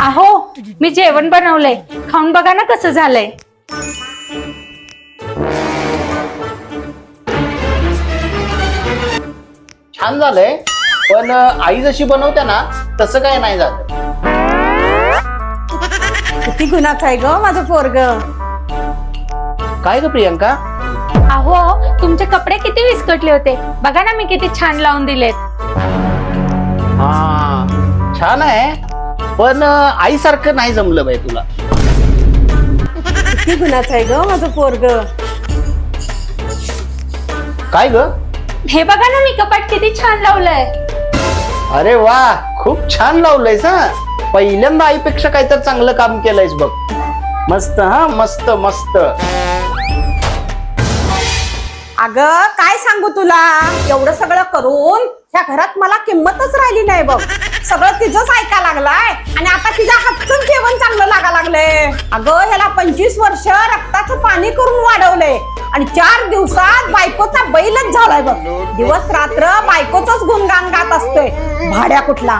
अहो मी जेवण बनवलंय, खाऊन बघा ना कसं झालंय. छान झालंय, पण आई जशी बनवते ना तसं काय नाही झालं. किती गुणाचं आहे ग माझं पोरग. काय ग प्रियंका? अहो तुमचे कपडे किती विस्कटले होते, बघा ना मी किती छान लावून दिलेत. हा छान आहे, पण आईसारखं नाही जमलं बाई तुला. किती गुणाचं आहे ग माझं पोरग. काय ग? हे बघा ना मी कपाट किती छान लावलंय. अरे वा, खूप छान लावलंयस हा. पहिल्यांदा आईपेक्षा काहीतरी चांगलं काम केलंयस बघ. मस्त हा, मस्त मस्त. अगं काय सांगू तुला, एवढं सगळं करून ह्या घरात मला किंमतच राहिली नाही बघ. सगळं तिचंच ऐका लागलाय आणि आता तिच्या हातचं जेवण चांगलं लागा लागलंय. अगं ह्याला 25 वर्ष रक्ताचं पाणी करून वाढवलंय आणि 4 दिवसात बायकोचा बैलच झालाय बघ. दिवस रात्र बायकोच गुणगान गात असतोय, भाड्या कुठला.